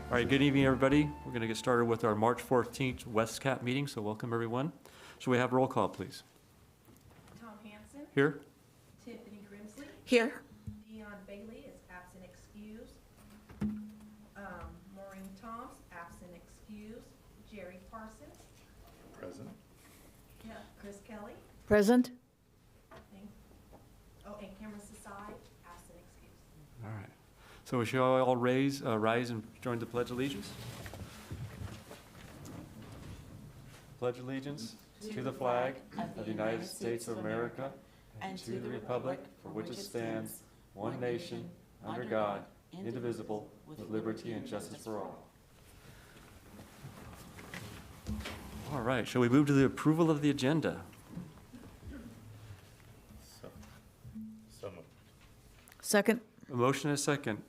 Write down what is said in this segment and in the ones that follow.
All right, good evening, everybody. We're going to get started with our March 14th Westcat meeting, so welcome, everyone. Shall we have roll call, please? Tom Hanson. Here. Tiffany Grimsley. Here. Dion Bailey is absent excused. Maureen Toms, absent excused. Jerry Parsons. Present. Yeah. Chris Kelly. Present. And Cameron Sasai, absent excused. All right. So we shall all rise and join the Pledge of Allegiance. Pledge allegiance to the flag of the United States of America and to the republic for which it stands, one nation, under God, indivisible, with liberty and justice for all. All right, shall we move to the approval of the agenda? So moved. Second. A motion and a second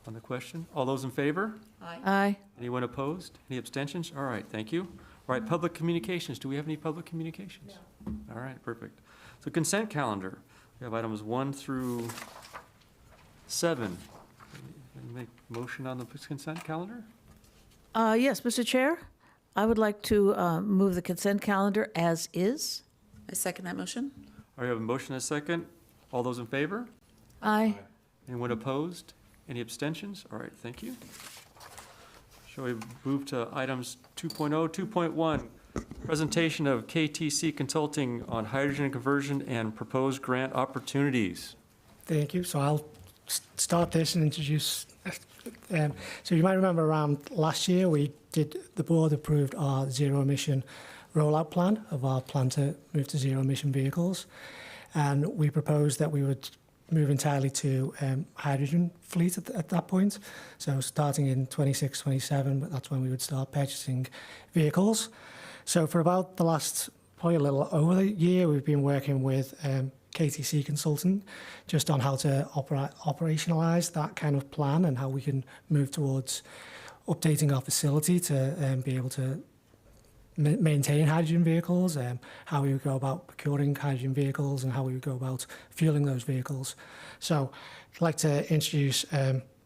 on the question. All those in favor? Aye. Anyone opposed? Any abstentions? All right, thank you. All right, public communications. Do we have any public communications? No. All right, perfect. So consent calendar. We have items 1 through 7. Make motion on the consent calendar? Yes, Mr. Chair, I would like to move the consent calendar as is. I second that motion. All right, we have a motion and a second. All those in favor? Aye. Anyone opposed? Any abstentions? All right, thank you. Shall we move to items 2.0, 2.1, presentation of KTC Consulting on hydrogen conversion and proposed grant opportunities. Thank you. So I'll start this and introduce. So you might remember around last year the board approved our zero emission rollout plan of our plan to move to zero emission vehicles, and we proposed that we would move entirely to hydrogen fleet at that point. So starting in 26, 27, but that's when we would start purchasing vehicles. So for about the last, probably a little over a year, we've been working with KTC Consulting just on how to operationalize that kind of plan and how we can move towards updating our facility to be able to maintain hydrogen vehicles, how we would go about procuring hydrogen vehicles and how we would go about fueling those vehicles. So I'd like to introduce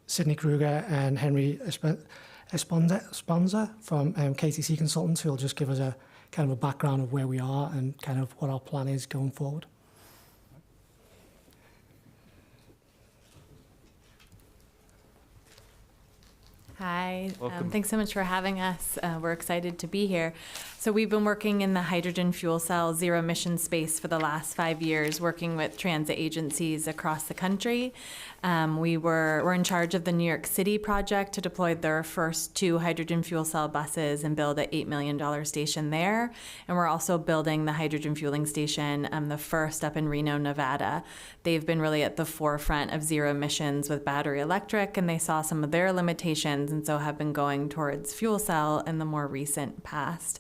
Sydney Kruger and Henry Esponza from KTC Consultants, who will just give us a kind of a background of where we are and kind of what our plan is going forward. Hi, Welcome. thanks so much for having us. We're excited to be here. So we've been working in the hydrogen fuel cell zero emission space for the last 5 years, working with transit agencies across the country. We're in charge of the New York City project to deploy their first 2 hydrogen fuel cell buses and build an $8 million station there. And we're also building the hydrogen fueling station, the first up in Reno, Nevada. They've been really at the forefront of zero emissions with battery electric, and they saw some of their limitations and so have been going towards fuel cell in the more recent past.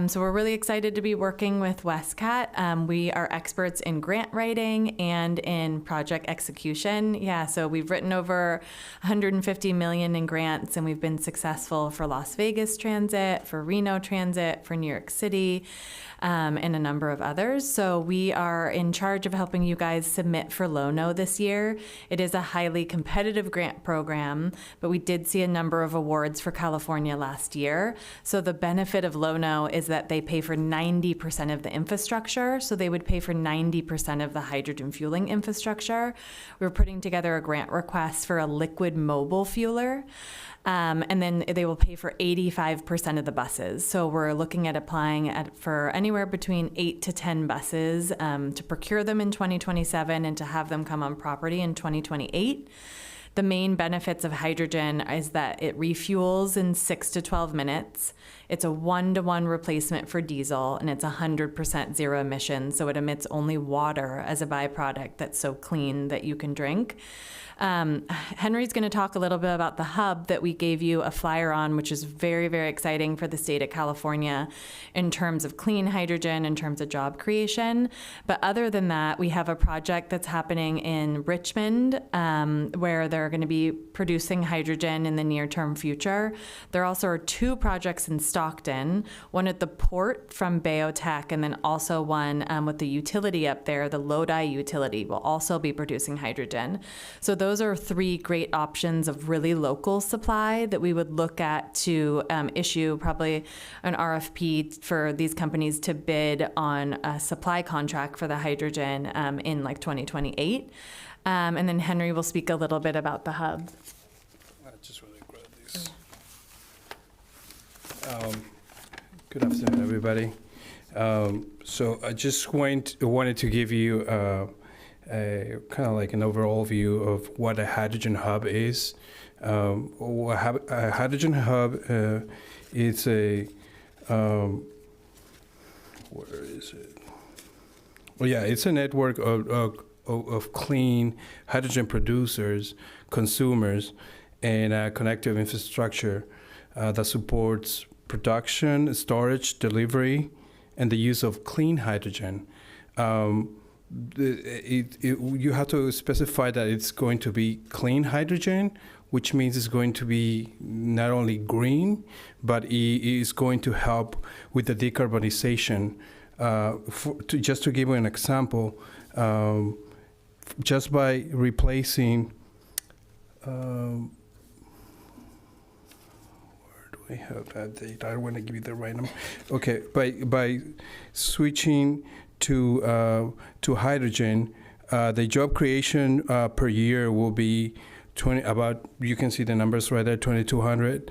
So we're really excited to be working with Westcat. We are experts in grant writing and in project execution. Yeah, so we've written over $150 million in grants, and we've been successful for Las Vegas Transit, for Reno Transit, for New York City, and a number of others. So we are in charge of helping you guys submit for LONO this year. It is a highly competitive grant program, but we did see a number of awards for California last year. So the benefit of LONO is that they pay for 90% of the infrastructure. So they would pay for 90% of the hydrogen fueling infrastructure. We're putting together a grant request for a liquid mobile fueler. And then they will pay for 85% of the buses. So we're looking at applying for anywhere between 8 to 10 buses to procure them in 2027 and to have them come on property in 2028. The main benefits of hydrogen is that it refuels in 6 to 12 minutes. It's a 1-to-1 replacement for diesel, and it's 100% zero emissions. So it emits only water as a byproduct that's so clean that you can drink. Henry's going to talk a little bit about the hub that we gave you a flyer on, which is very, very exciting for the state of California in terms of clean hydrogen, in terms of job creation. But other than that, we have a project that's happening in Richmond where they're going to be producing hydrogen in the near-term future. There also are 2 projects in Stockton, one at the port from Biotech, and then also one with the utility up there, the Lodi utility, will also be producing hydrogen. So those are 3 great options of really local supply that we would look at to issue probably an RFP for these companies to bid on a supply contract for the hydrogen in like 2028. And then Henry will speak a little bit about the hub. I just really grab these. Good afternoon, everybody. So I just wanted to give you a kind of like an overall view of what a hydrogen hub is. A hydrogen hub is a where is it? Well, yeah, it's a network of clean hydrogen producers, consumers, and connective infrastructure that supports production, storage, delivery, and the use of clean hydrogen. You have to specify that it's going to be clean hydrogen, which means it's going to be not only green, but it is going to help with the decarbonization. Just to give you an example, just by replacing, where do I have that date? I don't want to give you the right number. Okay, by switching to hydrogen, the job creation per year will be you can see the numbers right there, 2,200,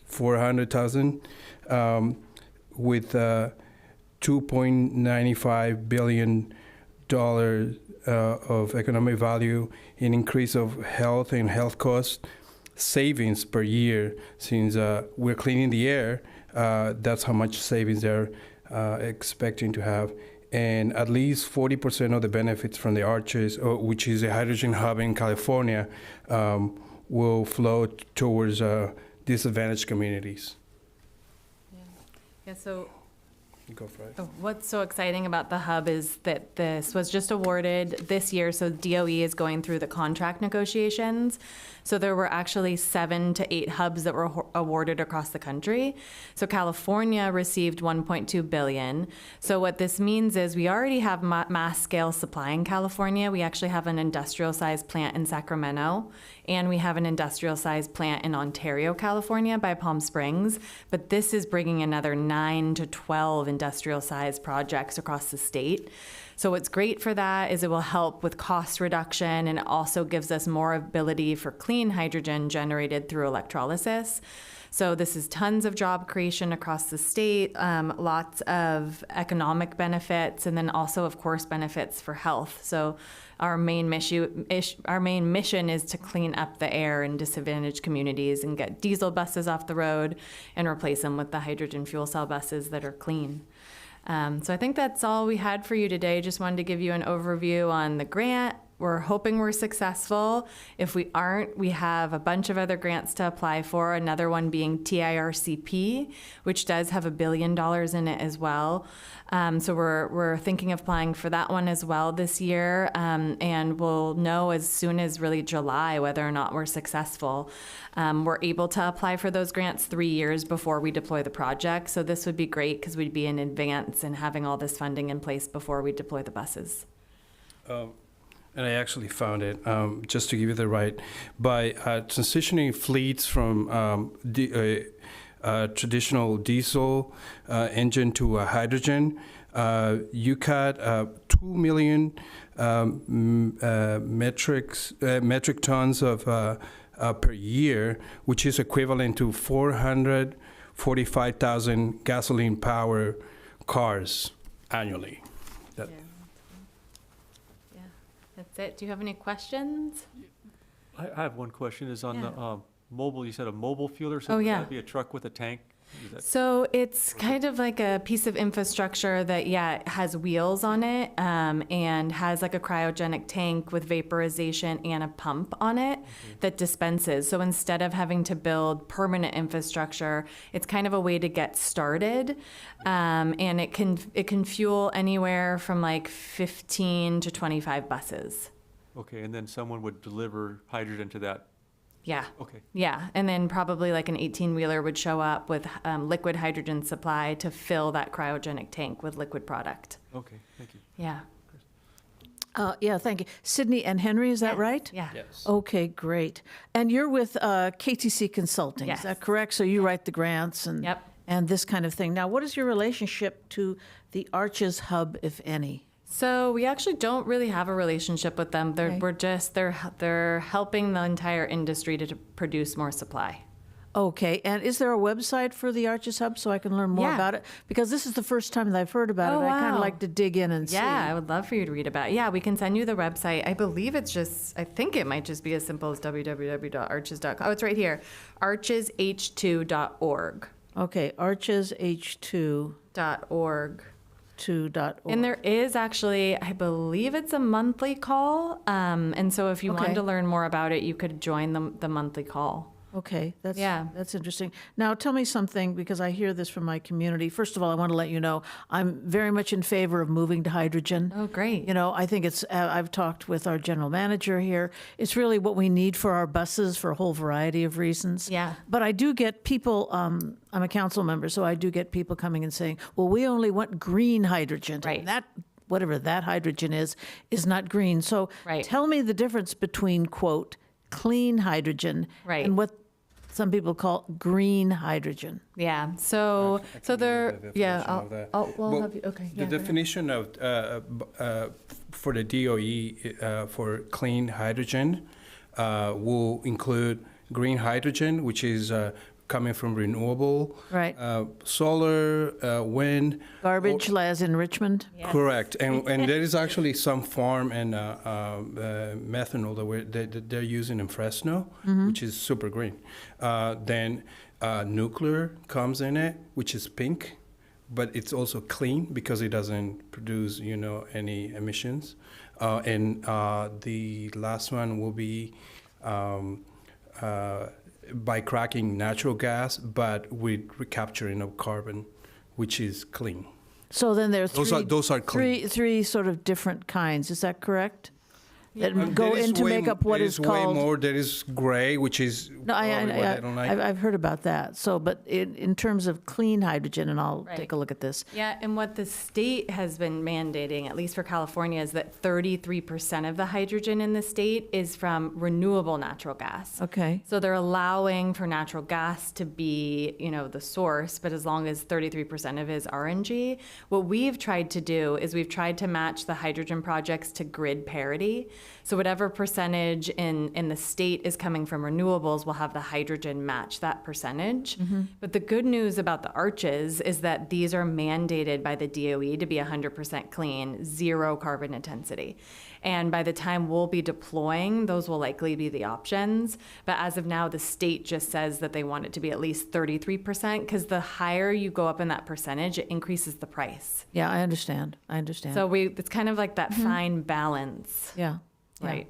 400,000, with $2.95 billion of economic value, an increase of health and health cost savings per year. Since we're cleaning the air, that's how much savings they're expecting to have. And at least 40% of the benefits from the Arches, which is a hydrogen hub in California, will flow towards disadvantaged communities. Yeah, so Go for it. what's so exciting about the hub is that this was just awarded this year, so DOE is going through the contract negotiations. So there were actually 7 to 8 hubs that were awarded across the country. So California received $1.2 billion. So what this means is we already have mass scale supply in California. We actually have an industrial sized plant in Sacramento, and we have an industrial sized plant in Ontario, California by Palm Springs. But this is bringing another 9 to 12 industrial sized projects across the state. So what's great for that is it will help with cost reduction, and it also gives us more ability for clean hydrogen generated through electrolysis. So this is tons of job creation across the state, lots of economic benefits, and then also, of course, benefits for health. So our main mission is to clean up the air in disadvantaged communities and get diesel buses off the road and replace them with the hydrogen fuel cell buses that are clean. So I think that's all we had for you today. Just wanted to give you an overview on the grant. We're hoping we're successful. If we aren't, we have a bunch of other grants to apply for, another one being TIRCP, which does have $1 billion in it as well. So we're thinking of applying for that one as well this year, and we'll know as soon as really July whether or not we're successful. We're able to apply for those grants 3 years before we deploy the project, so this would be great because we'd be in advance and having all this funding in place before we deploy the buses. And I actually found it, just to give you the right, by transitioning fleets from traditional diesel engine to hydrogen, you cut 2 million metric tons of per year, which is equivalent to 445,000 gasoline-powered cars annually. That's it. Do you have any questions? I have one question, is on Yeah. the mobile, you said a mobile fueler, so Oh, would yeah. that be a truck with a tank? Is that- So it's kind of like a piece of infrastructure that, yeah, it has wheels on it, and has like a cryogenic tank with vaporization and a pump on it that dispenses. So instead of having to build permanent infrastructure, it's kind of a way to get started. And it can fuel anywhere from like 15 to 25 buses. Okay, and then someone would deliver hydrogen to that. Yeah. Okay, Yeah, and then probably like an 18-wheeler would show up with liquid hydrogen supply to fill that cryogenic tank with liquid product. okay, thank you. Yeah. Yeah, thank you. Sydney and Henry, is that Yes, right? Yeah. Yes. Okay, great. And you're with KTC Consulting, is that Yes. correct? So you write the grants and Yep. and this kind of thing. Now, what is your relationship to the Arches Hub, if any? So we actually don't really have a relationship with them. Okay. They're helping the entire industry to produce more supply. Okay, and is there a website for the Arches Hub so I can learn more Yeah. about it? Because this is the first time that I've heard about Oh, it. I kind of wow. like to dig in and see. Yeah, I would love for you to read about it. Yeah, we can send you the website. I believe I think it might just be as simple as www.arches.com. Oh, it's right here, archesh2.org. Okay, archesh2.org. And there is actually, I believe it's a monthly call. And so if you Okay. wanted to learn more about it, you could join the monthly call. Okay, Yeah. that's interesting. Now, tell me something, because I hear this from my community. First of all, I want to let you know, I'm very much in favor of moving to hydrogen. Oh, great. You know, I think I've talked with our general manager here. It's really what we need for our buses for a whole variety of reasons. Yeah. But I do get people, I'm a council member, so I do get people coming and saying, well, we only want green hydrogen. Right. And that, whatever that hydrogen is not green. So Right. tell me the difference between, quote, clean hydrogen Right. and what some people call green hydrogen. Yeah. So they're, the yeah. definition of that. I'll Well, have you, okay. The yeah, go ahead. definition of for the DOE for clean hydrogen will include green hydrogen, which is coming from renewable, Right. solar, wind. Garbage, as in Richmond? Yes. Correct, and there is actually some farm and methanol that they're using in Fresno, which is super green. Then nuclear comes in it, which is pink, but it's also clean because it doesn't produce, any emissions. And the last one will be by cracking natural gas, but with recapturing of carbon, which is clean. So then there are Those are clean. three sort of different kinds, is that correct? That go There is in to way make up what there is way called. more. There is gray, which is No, probably what I don't like. I've heard about that. So, but in terms of clean hydrogen, and I'll Right. take a look at this. Yeah, and what the state has been mandating, at least for California, is that 33% of the hydrogen in the state is from renewable natural gas. Okay. So they're allowing for natural gas to be, the source, but as long as 33% of it is RNG. What we've tried to do is we've tried to match the hydrogen projects to grid parity. So whatever percentage in the state is coming from renewables, we'll have the hydrogen match that percentage. But the good news about the arches is that these are mandated by the DOE to be 100% clean, zero carbon intensity. And by the time we'll be deploying, those will likely be the options. But as of now, the state just says that they want it to be at least 33%, because the higher you go up in that percentage, it increases the price. Yeah, I understand. So it's kind of like that fine balance. Yeah. yeah. Right.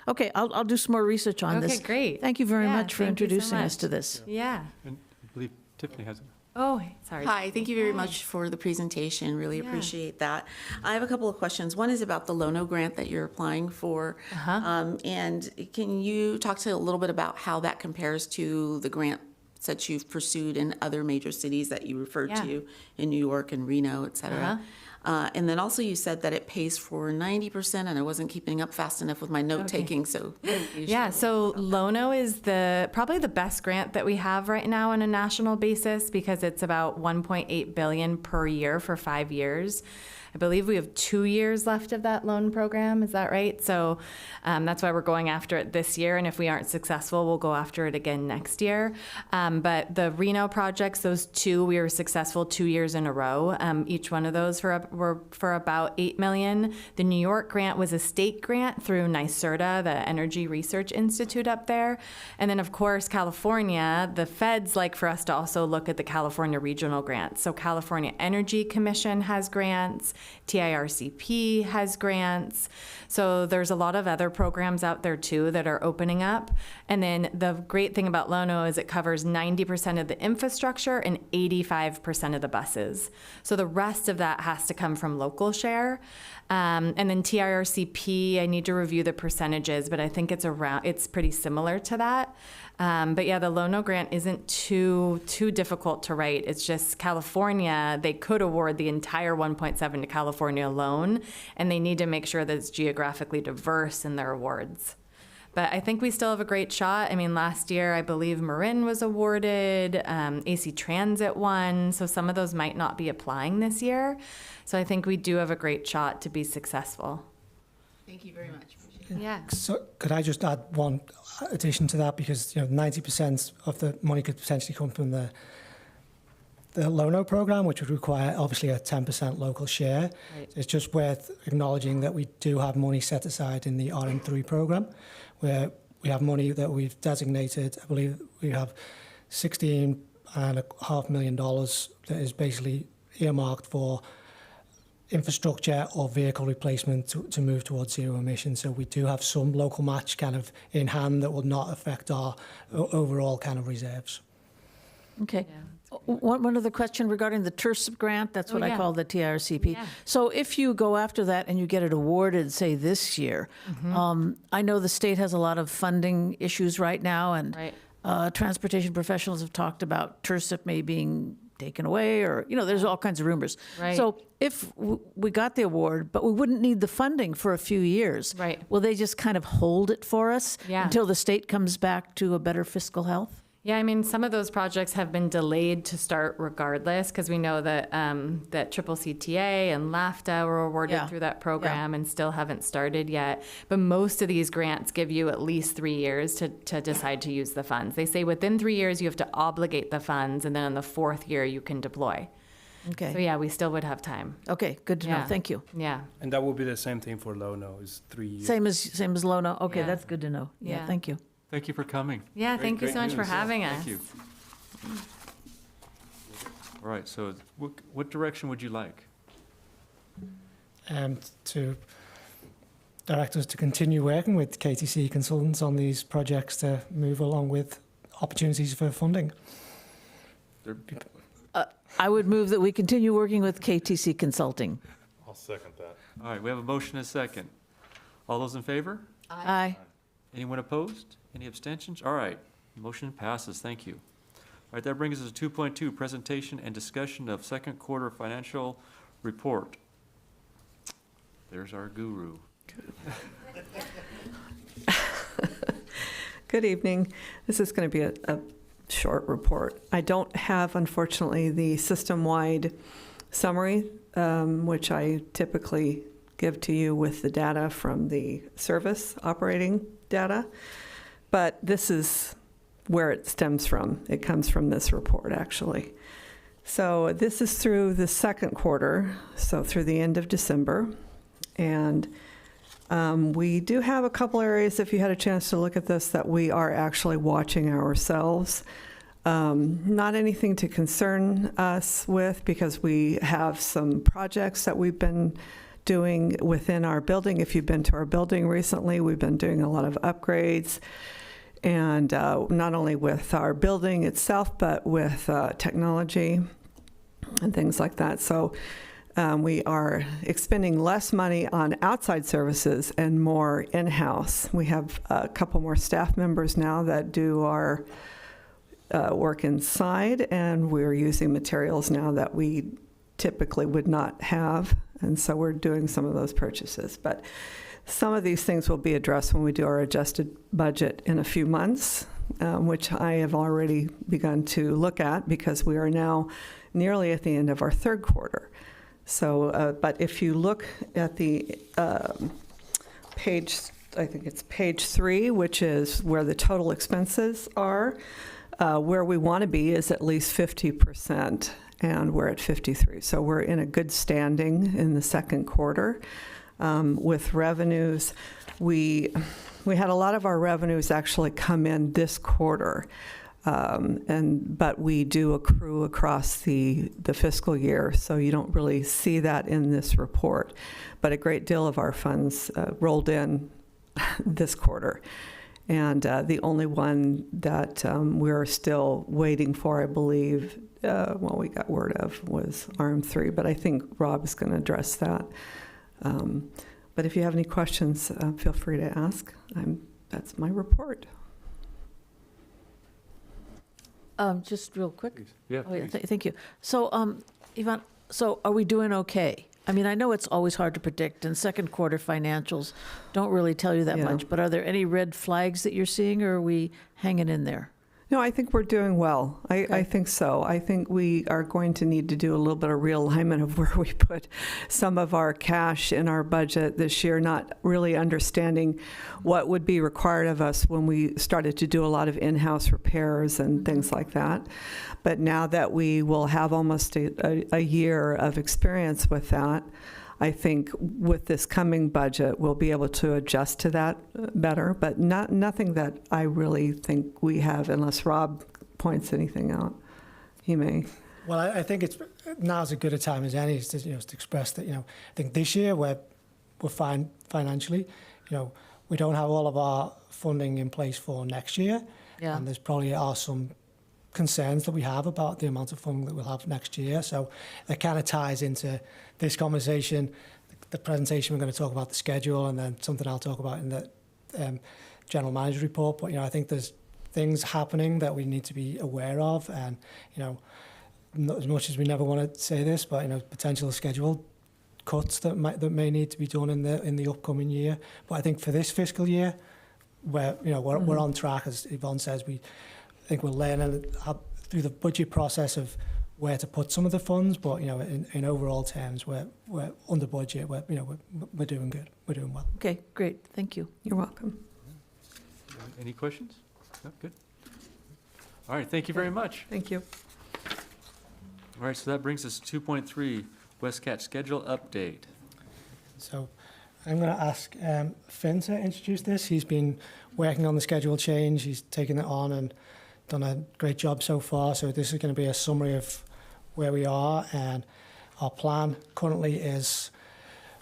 Okay, I'll do some more research on this. Okay, great. Thank you very Yeah, much for thank you so introducing us much. to this. Yeah. And I believe Tiffany has it. Oh, sorry. Hi, thank you very much for the presentation. Really Yeah. appreciate that. I have a couple of questions. One is about the Lono grant that you're applying for. And can you talk to a little bit about how that compares to the grants that you've pursued in other major cities that you referred Yeah. to in New York and Reno, et cetera? And then also you said that it pays for 90%, and I wasn't keeping up fast enough with my note taking, so. Yeah, so Lono is probably the best grant that we have right now on a national basis, because it's about 1.8 billion per year for 5 years. I believe we have 2 years left of that loan program. Is that right? So that's why we're going after it this year. And if we aren't successful, we'll go after it again next year. But the Reno projects, those two, we were successful 2 years in a row, each one of those for were for about $8 million. The New York grant was a state grant through NYSERDA, the Energy Research Institute up there. And then, of course, California, the feds like for us to also look at the California regional grants. So California Energy Commission has grants, TIRCP has grants. So there's a lot of other programs out there too that are opening up. And then the great thing about Lono is it covers 90% of the infrastructure and 85% of the buses. So the rest of that has to come from local share. And then TIRCP, I need to review the percentages, but I think it's pretty similar to that. But yeah, the Lono grant isn't too difficult to write. It's just California, they could award the entire 1.7 to California alone, and they need to make sure that it's geographically diverse in their awards. But I think we still have a great shot. I mean, last year, I believe Marin was awarded, AC Transit won, so some of those might not be applying this year. So I think we do have a great shot to be successful. Thank you very much. Yeah. So could I just add one addition to that? Because 90% of the money could potentially come from the Lono program, which would require obviously a 10% local share. Right. It's just worth acknowledging that we do have money set aside in the RM3 program, where we have money that we've designated. I believe we have $16.5 million that is basically earmarked for infrastructure or vehicle replacement to move towards zero emissions. So we do have some local match kind of in hand that will not affect our overall kind of reserves. Okay. One other question regarding the TIRCP grant, that's what I yeah. call the TIRCP. Yeah. So if you go after that and you get it awarded, say this year, I know the state has a lot of funding issues right now, and Right. transportation professionals have talked about TIRCP maybe being taken away, or, there's all kinds of rumors. Right. So if we got the award, but we wouldn't need the funding for a few years, Right. will they just kind of hold it for us Yeah. until the state comes back to a better fiscal health? Yeah, I mean, some of those projects have been delayed to start regardless, because we know that that Triple CTA and LAFTA were awarded Yeah. through that program and still haven't started yet. But most of these grants give you at least 3 years to decide to use the funds. They say within 3 years you have to obligate the funds, and then in the 4th year you can deploy. Okay. So yeah, we still would have time. Okay, good to know. Yeah. Thank you. Yeah. And that will be the same thing for Lono, is 3 years. Same as Lono. Okay, Yeah. that's good to know. Yeah, Yeah. thank you. Thank you for coming. Yeah, Great- thank you great so much for news. Yeah, having us. Thank you. All right, so what direction would you like? To direct us to continue working with KTC consultants on these projects to move along with opportunities for funding. There- I would move that we continue working with KTC Consulting. I'll second that. All right, we have a motion and a second. All those in favor? Aye. Anyone opposed? Any abstentions? All right, motion passes, thank you. All right, that brings us to 2.2, presentation and discussion of second quarter financial report. There's our guru. Good evening. This is going to be a short report. I don't have, unfortunately, the system-wide summary, which I typically give to you with the data from the service operating data, but this is where it stems from. It comes from this report, actually. So this is through the second quarter, so through the end of December, and we do have a couple areas, if you had a chance to look at this, that we are actually watching ourselves. Not anything to concern us with, because we have some projects that we've been doing within our building. If you've been to our building recently, we've been doing a lot of upgrades, and not only with our building itself, but with technology and things like that. So we are expending less money on outside services and more in-house. We have a couple more staff members now that do our work inside, and we're using materials now that we typically would not have, and so we're doing some of those purchases. But some of these things will be addressed when we do our adjusted budget in a few months, which I have already begun to look at, because we are now nearly at the end of our third quarter. So, but if you look at the page, I think it's page 3, which is where the total expenses are, where we want to be is at least 50% and we're at 53. So we're in a good standing in the second quarter. With revenues, we had a lot of our revenues actually come in this quarter, but we do accrue across the fiscal year, so you don't really see that in this report. But a great deal of our funds rolled in this quarter. And the only one that we're still waiting for, I believe, we got word of, was ARM 3, but I think Rob is going to address that. But if you have any questions, feel free to ask. That's my report. Just real quick. Yeah, Oh, yeah, please. thank you. So, Yvonne, so are we doing okay? I mean, I know it's always hard to predict, and second quarter financials don't really tell you that Yeah. much, but are there any red flags that you're seeing, or are we hanging in there? No, I think we're doing well. I Okay. think so. I think we are going to need to do a little bit of realignment of where we put some of our cash in our budget this year, not really understanding what would be required of us when we started to do a lot of in-house repairs and things like that. But now that we will have almost a year of experience with that, I think with this coming budget, we'll be able to adjust to that better, but nothing that I really think we have, unless Rob points anything out. He may. Well, I think now's as good a time as any to, to express that, I think this year we're fine financially. We don't have all of our funding in place for next year. Yeah. And there's probably are some concerns that we have about the amount of funding that we'll have next year. So that kind of ties into this conversation, the presentation. We're going to talk about the schedule, and then something I'll talk about in the general manager report. But I think there's things happening that we need to be aware of, and not as much as we never want to say this, but potential schedule cuts that may need to be done in the upcoming year. But I think for this fiscal year, we're on track, as Yvonne says. I think we're learning through the budget process of where to put some of the funds, but in overall terms, we're under budget. We're doing good. We're doing well. Okay, great, thank you. You're welcome. Any questions? No, good. All right, thank you very much. Thank you. All right, so that brings us to 2.3, Westcat schedule update. So I'm going to ask Finn to introduce this. He's been working on the schedule change. He's taken it on and done a great job so far. So this is going to be a summary of where we are, and our plan currently is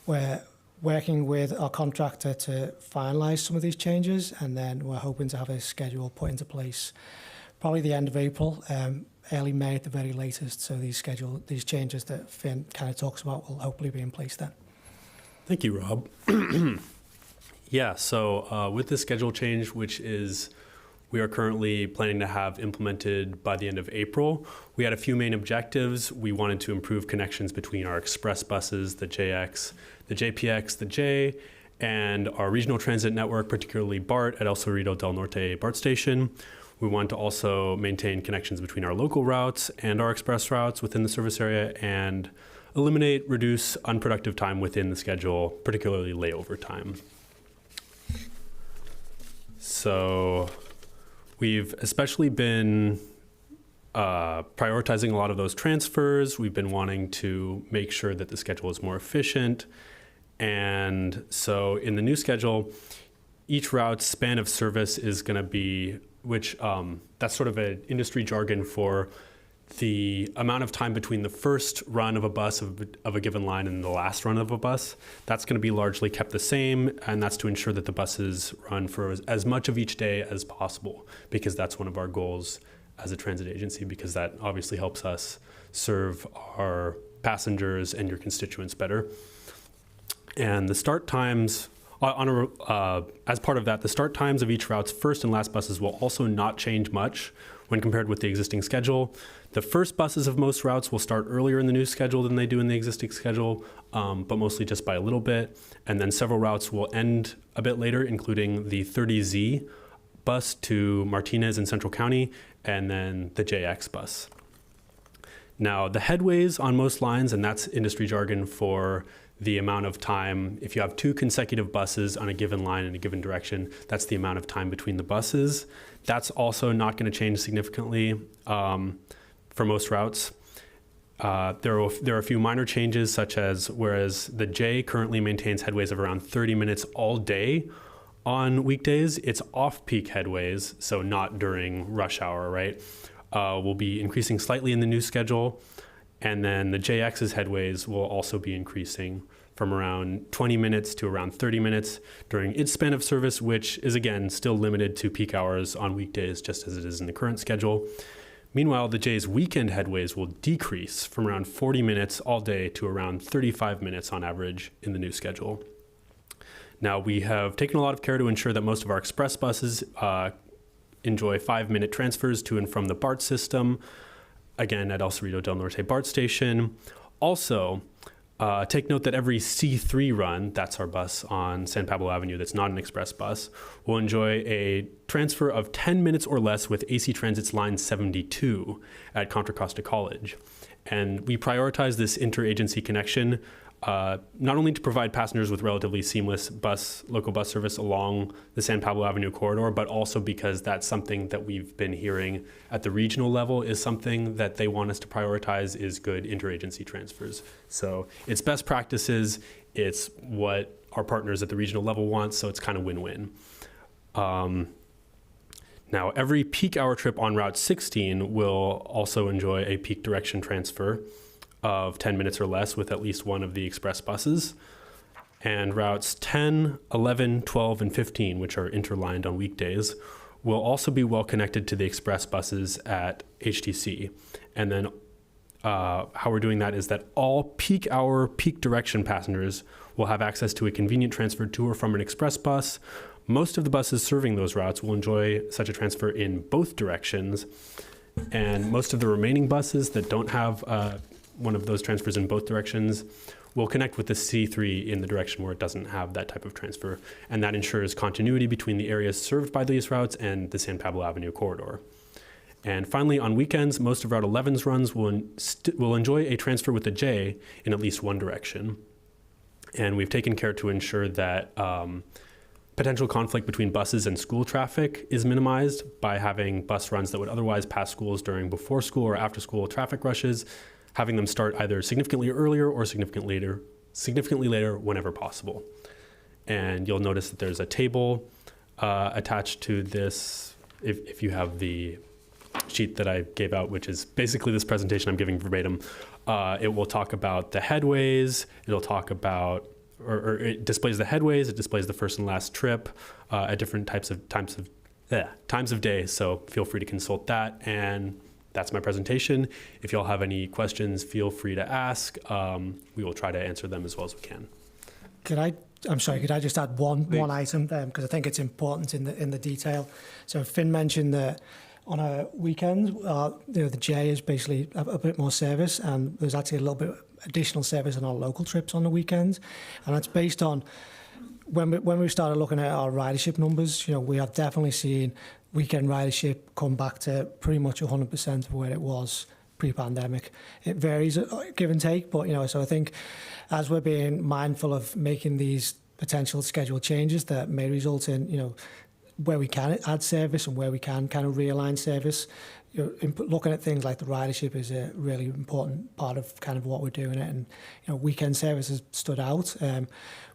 we're working with our contractor to finalize some of these changes, and then we're hoping to have a schedule put into place probably the end of April, early May at the very latest. So these changes that Finn kind of talks about will hopefully be in place then. Thank you, Rob. Yeah, so with this schedule change, which is we are currently planning to have implemented by the end of April, we had a few main objectives. We wanted to improve connections between our express buses, the JX, the JPX, the J, and our regional transit network, particularly BART at El Cerrito del Norte BART station. We want to also maintain connections between our local routes and our express routes within the service area, and reduce unproductive time within the schedule, particularly layover time. So we've especially been prioritizing a lot of those transfers. We've been wanting to make sure that the schedule is more efficient. And so in the new schedule, each route's span of service is going to be, which that's sort of an industry jargon for the amount of time between the first run of a bus of a given line and the last run of a bus. That's going to be largely kept the same, and that's to ensure that the buses run for as much of each day as possible, because that's one of our goals as a transit agency, because that obviously helps us serve our passengers and your constituents better. And the start times, as part of that, the start times of each route's first and last buses will also not change much when compared with the existing schedule. The first buses of most routes will start earlier in the new schedule than they do in the existing schedule, but mostly just by a little bit. And then several routes will end a bit later, including the 30Z bus to Martinez in Central County, and then the JX bus. Now, the headways on most lines, and that's industry jargon for the amount of time, if you have two consecutive buses on a given line in a given direction, that's the amount of time between the buses. That's also not going to change significantly for most routes. There are a few minor changes, such as whereas the J currently maintains headways of around 30 minutes all day on weekdays, it's off-peak headways, so not during rush hour, right? Will be increasing slightly in the new schedule. And then the JX's headways will also be increasing from around 20 minutes to around 30 minutes during its span of service, which is, again, still limited to peak hours on weekdays, just as it is in the current schedule. Meanwhile, the J's weekend headways will decrease from around 40 minutes all day to around 35 minutes on average in the new schedule. Now, we have taken a lot of care to ensure that most of our express buses enjoy 5-minute transfers to and from the BART system, again at El Cerrito del Norte BART station. Also, take note that every C3 run, that's our bus on San Pablo Avenue that's not an express bus, will enjoy a transfer of 10 minutes or less with AC Transit's line 72 at Contra Costa College. And we prioritize this interagency connection not only to provide passengers with relatively seamless local bus service along the San Pablo Avenue corridor, but also because that's something that we've been hearing at the regional level is something that they want us to prioritize is good interagency transfers. So it's best practices, it's what our partners at the regional level want, so it's kind of win-win. Now, every peak hour trip on Route 16 will also enjoy a peak direction transfer of 10 minutes or less with at least one of the express buses. And routes 10, 11, 12, and 15, which are interlined on weekdays, will also be well connected to the express buses at HTC. And then how we're doing that is that all peak hour, peak direction passengers will have access to a convenient transfer to or from an express bus. Most of the buses serving those routes will enjoy such a transfer in both directions. And most of the remaining buses that don't have one of those transfers in both directions will connect with the C3 in the direction where it doesn't have that type of transfer. And that ensures continuity between the areas served by these routes and the San Pablo Avenue corridor. And finally, on weekends, most of Route 11's runs will enjoy a transfer with the J in at least one direction. And we've taken care to ensure that potential conflict between buses and school traffic is minimized by having bus runs that would otherwise pass schools during before school or after school traffic rushes, having them start either significantly earlier or significantly later whenever possible. And you'll notice that there's a table attached to this, if you have the sheet that I gave out, which is basically this presentation I'm giving verbatim. It will talk about the headways, it'll talk about, or it displays the headways, it displays the first and last trip at different times of day, so feel free to consult that. And that's my presentation. If y'all have any questions, feel free to ask. We will try to answer them as well as we can. Could I just add one item because I think it's important in the detail. So Finn mentioned that on a weekend, the J is basically a bit more service, and there's actually a little bit additional service on our local trips on the weekends, and that's based on when we started looking at our ridership numbers. We have definitely seen weekend ridership come back to pretty much 100% of where it was pre-pandemic. It varies, give and take, but so I think as we're being mindful of making these potential schedule changes that may result in where we can add service and where we can kind of realign service, looking at things like the ridership is a really important part of kind of what we're doing. And weekend service has stood out.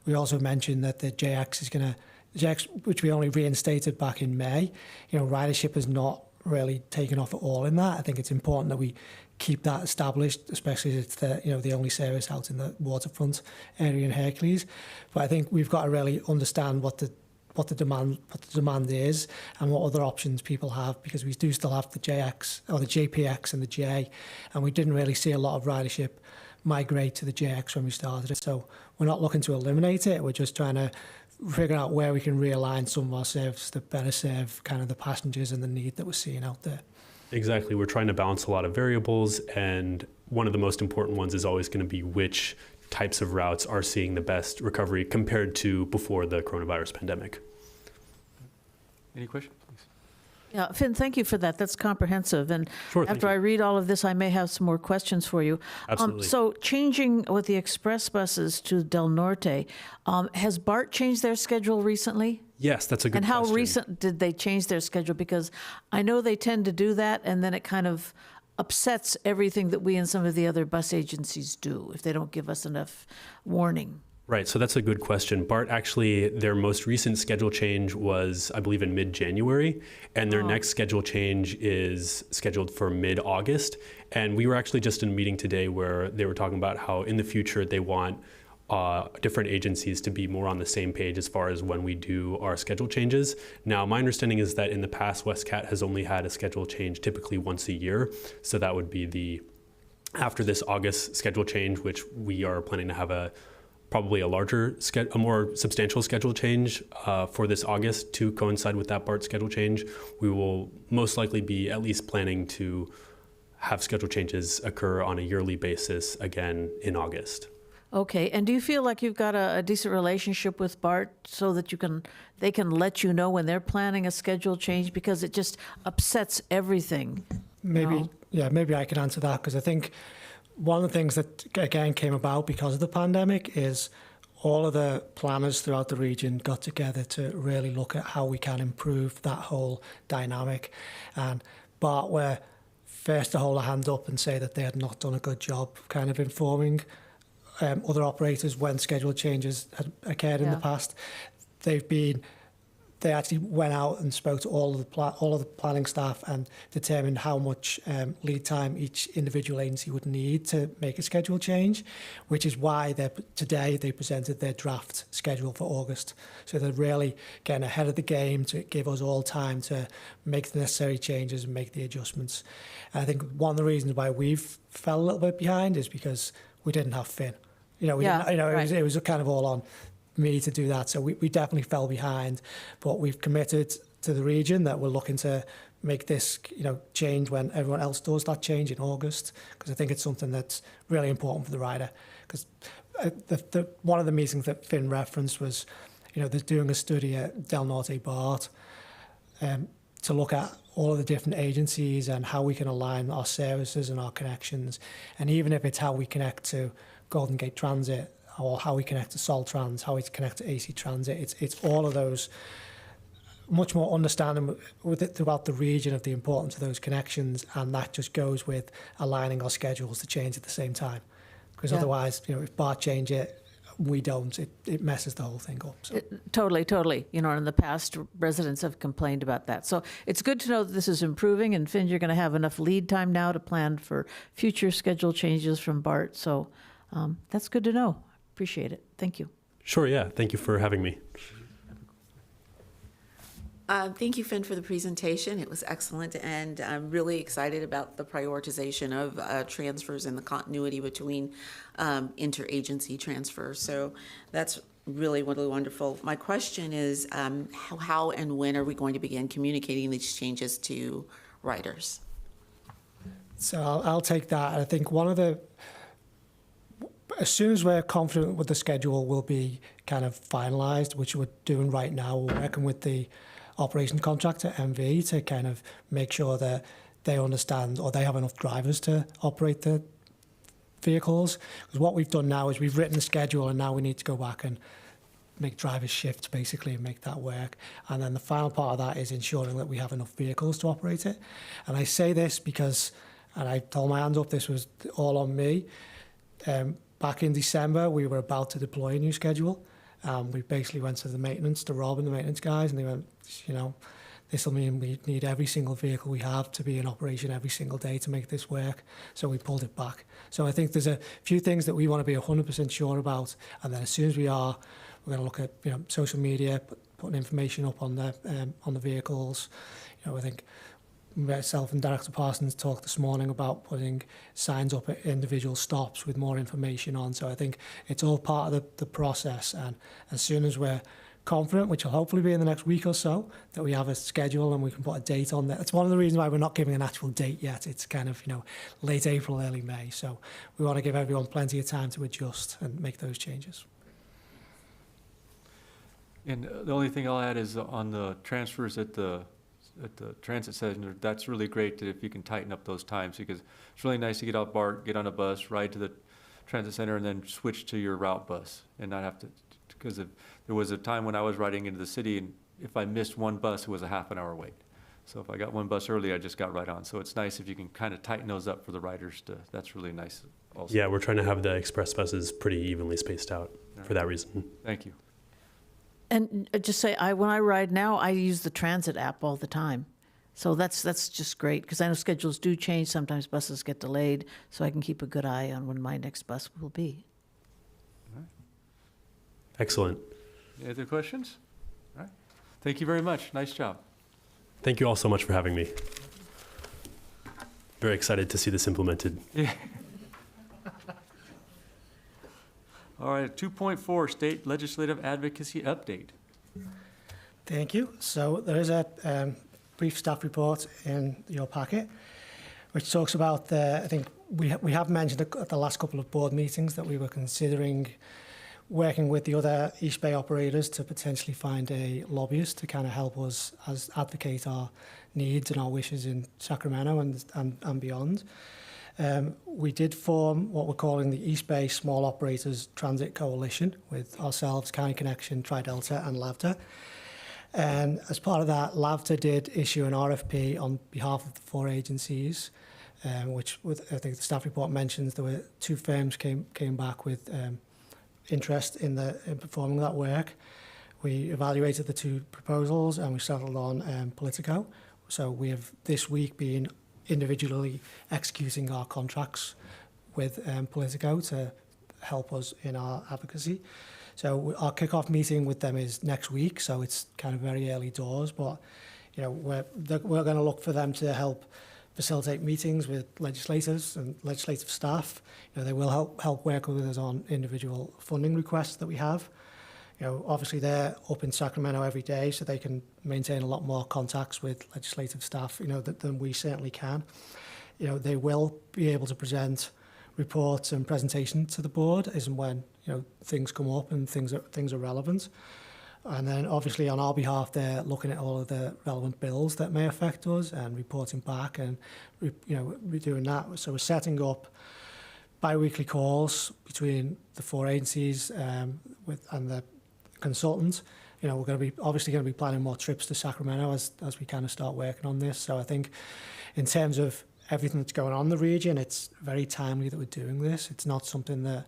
We also mentioned that the JX is going to which we only reinstated back in May. Ridership has not really taken off at all in that. I think it's important that we keep that established, especially as it's the only service out in the waterfront area in Hercules. But I think we've got to really understand what the demand is and what other options people have, because we do still have the JX or the JPX and the J, and we didn't really see a lot of ridership migrate to the JX when we started it. So we're not looking to eliminate it. We're just trying to figure out where we can realign some of our services to better serve kind of the passengers and the need that we're seeing out there. Exactly. We're trying to balance a lot of variables, and one of the most important ones is always going to be which types of routes are seeing the best recovery compared to before the coronavirus pandemic. Any questions? Please. Yeah, Finn, thank you for that. That's comprehensive. And Sure, after I read all of this, I may have some more questions for you. Absolutely. So changing with the express buses to Del Norte, has BART changed their schedule recently? Yes, that's a good question. And how recent did they change their schedule? Because I know they tend to do that, and then it kind of upsets everything that we and some of the other bus agencies do if they don't give us enough warning? Right, so that's a good question. BART actually, their most recent schedule change was, I believe, in mid-January, and their next schedule change is scheduled for mid-August. And we were actually just in a meeting today where they were talking about how in the future they want different agencies to be more on the same page as far as when we do our schedule changes. Now, my understanding is that in the past, Westcat has only had a schedule change typically once a year. So that would be after this August schedule change, which we are planning to have probably a more substantial schedule change for this August to coincide with that BART schedule change. We will most likely be at least planning to have schedule changes occur on a yearly basis again in August. Okay, and do you feel like you've got a decent relationship with BART so that they can let you know when they're planning a schedule change, because it just upsets everything? Maybe, yeah, maybe I can answer that, because I think one of the things that, again, came about because of the pandemic is all of the planners throughout the region got together to really look at how we can improve that whole dynamic. And BART were first to hold a hand up and say that they had not done a good job kind of informing other operators when schedule changes had occurred in the past. They actually went out and spoke to all of the planning staff and determined how much lead time each individual agency would need to make a schedule change, which is why today they presented their draft schedule for August. So they're really getting ahead of the game to give us all time to make the necessary changes and make the adjustments. And I think one of the reasons why we've fell a little bit behind is because we didn't have Finn. It was kind of all on me to do that. So we definitely fell behind, but we've committed to the region that we're looking to make this, change when everyone else does that change in August, because I think it's something that's really important for the rider. Because one of the meetings that Finn referenced was, they're doing a study at Del Norte BART to look at all of the different agencies and how we can align our services and our connections. And even if it's how we connect to Golden Gate Transit, or how we connect to Sol Trans, how we connect to AC Transit, it's all of those, much more understanding with it throughout the region of the importance of those connections, and that just goes with aligning our schedules to change at the same time. Because otherwise, if BART change it, we don't, it messes the whole thing up. So. Totally. In the past, residents have complained about that. So it's good to know that this is improving, and Finn, you're going to have enough lead time now to plan for future schedule changes from BART. So that's good to know. Appreciate it. Thank you. Sure, yeah. Thank you for having me. Thank you, Finn, for the presentation. It was excellent, and I'm really excited about the prioritization of transfers and the continuity between interagency transfers. So that's really, really wonderful. My question is, how and when are we going to begin communicating these changes to riders? So I'll take that. I think as soon as we're confident with the schedule, will be kind of finalised, which we're doing right now. We're working with the operation contractor, MV, to kind of make sure that they understand or they have enough drivers to operate the vehicles. Because what we've done now is we've written the schedule, and now we need to go back and make drivers shifts, basically, and make that work. And then the final part of that is ensuring that we have enough vehicles to operate it. And I say this because, and I told my hand up, this was all on me. Back in December, we were about to deploy a new schedule. We basically went to Rob and the maintenance guys, and they went, this will mean we need every single vehicle we have to be in operation every single day to make this work. So we pulled it back. So I think there's a few things that we want to be 100% sure about, and then as soon as we are, we're going to look at social media, putting information up on the vehicles. I think myself and Director Parsons talked this morning about putting signs up at individual stops with more information on. So I think it's all part of the process. And as soon as we're confident, which will hopefully be in the next week or so, that we have a schedule and we can put a date on that. It's one of the reasons why we're not giving an actual date yet. It's kind of, late April, early May. So we want to give everyone plenty of time to adjust and make those changes. And the only thing I'll add is on the transfers at the transit center, that's really great that if you can tighten up those times, because it's really nice to get off BART, get on a bus, ride to the transit center, and then switch to your route bus and not have to, because there was a time when I was riding into the city, and if I missed one bus, it was a half an hour wait. So if I got one bus early, I just got right on. So it's nice if you can kind of tighten those up for the riders that's really nice also. Yeah, we're trying to have the express buses pretty evenly spaced out for that reason. Thank you. And just say, when I ride now, I use the transit app all the time. So that's just great, because I know schedules do change. Sometimes buses get delayed, so I can keep a good eye on when my next bus will be. Excellent. Any other questions? All right. Thank you very much. Nice job. Thank you all so much for having me. Very excited to see this implemented. Yeah. All right, 2.4, State Legislative Advocacy Update. Thank you. So there is a brief staff report in your packet, which talks about I think we have mentioned at the last couple of board meetings that we were considering working with the other East Bay operators to potentially find a lobbyist to kind of help us advocate our needs and our wishes in Sacramento and beyond. We did form what we're calling the East Bay Small Operators Transit Coalition with ourselves, County Connection, Tri-Delta and LAVTA. And as part of that, LAVTA did issue an RFP on behalf of the 4 agencies, which I think the staff report mentions there were 2 firms came back with interest in performing that work. We evaluated the 2 proposals and we settled on Politico. So we have this week been individually executing our contracts with Politico to help us in our advocacy. So our kickoff meeting with them is next week, so it's kind of very early doors, but you know we're going to look for them to help facilitate meetings with legislators and legislative staff. You know, they will help work with us on individual funding requests that we have. You know, obviously they're up in Sacramento every day, so they can maintain a lot more contacts with legislative staff, you know, than we certainly can. You know, they will be able to present reports and presentations to the board as and when, you know, things come up and things are relevant. And then obviously on our behalf, they're looking at all of the relevant bills that may affect us and reporting back and, you know, we're doing that. So we're setting up bi-weekly calls between the 4 agencies and the consultant. You know, we're going to be obviously going to be planning more trips to Sacramento as we kind of start working on this. So I think in terms of everything that's going on in the region, it's very timely that we're doing this. It's not something that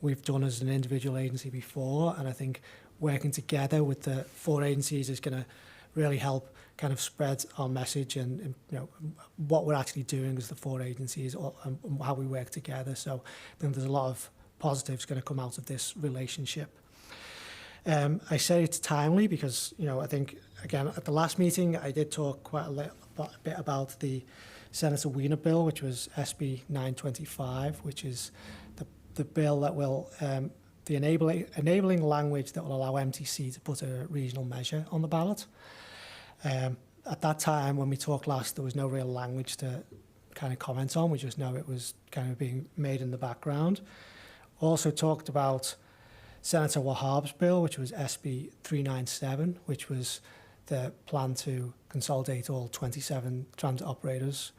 we've done as an individual agency before, and I think working together with the 4 agencies is going to really help kind of spread our message and you know what we're actually doing as the 4 agencies and how we work together. So I think there's a lot of positives going to come out of this relationship. I say it's timely because, you know, I think, again, at the last meeting, I did talk quite a bit about the Senator Wiener bill, which was SB 925, which is the bill that will, the enabling language that will allow MTC to put a regional measure on the ballot. At that time, when we talked last, there was no real language to kind of comment on. We just know it was kind of being made in the background. Also talked about Senator Wahab's bill, which was SB 397, which was the plan to consolidate all 27 transit operators.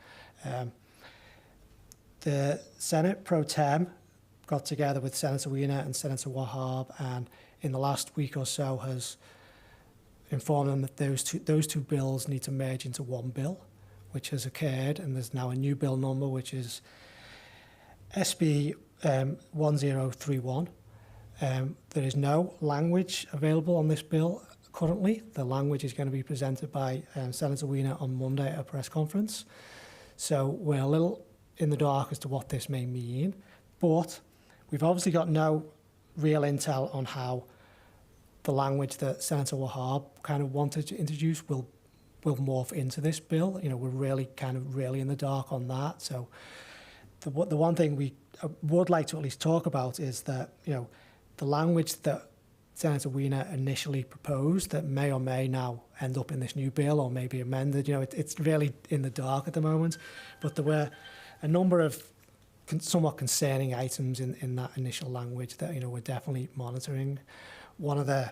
The Senate Pro Tem got together with Senator Wiener and Senator Wahab, and in the last week or so has informed them that those two bills need to merge into one bill, which has occurred, and there's now a new bill number, which is SB 1031. There is no language available on this bill currently. The language is going to be presented by Senator Wiener on Monday at a press conference. So we're a little in the dark as to what this may mean, but we've obviously got no real intel on how the language that Senator Wahab kind of wanted to introduce will morph into this bill. You know, we're really in the dark on that. So the one thing we would like to at least talk about is that, you know, the language that Senator Wiener initially proposed that may or may now end up in this new bill or maybe amended, you know, it's really in the dark at the moment. But there were a number of somewhat concerning items in that initial language that, you know, we're definitely monitoring. One of the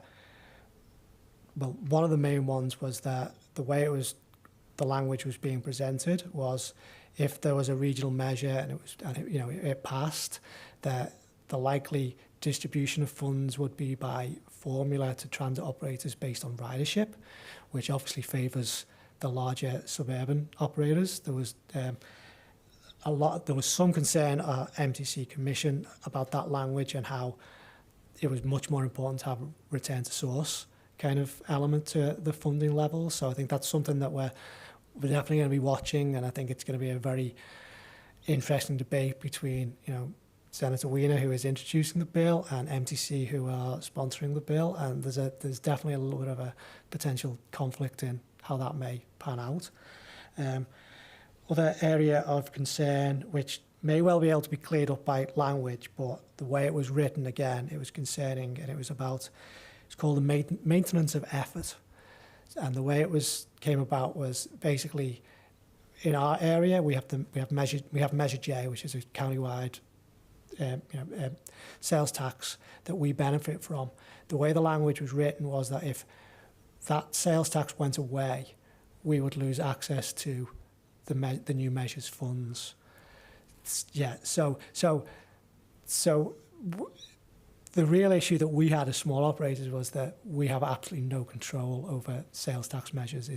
main ones was that the way the language was being presented was if there was a regional measure and it passed, that the likely distribution of funds would be by formula to transit operators based on ridership, which obviously favours the larger suburban operators. There was there was some concern at MTC Commission about that language and how it was much more important to have a return to source kind of element to the funding level. So I think that's something that we're definitely going to be watching, and I think it's going to be a very interesting debate between, you know, Senator Wiener, who is introducing the bill, and MTC, who are sponsoring the bill, and there's definitely a little bit of a potential conflict in how that may pan out. Other area of concern, which may well be able to be cleared up by language, but the way it was written, again, it was concerning, and it's called the maintenance of effort. And the way it came about was basically, in our area, we have Measure J, which is a countywide sales tax that we benefit from. The way the language was written was that if that sales tax went away, we would lose access to the new measures funds. Yeah, so the real issue that we had as small operators was that we have absolutely no control over sales tax measures.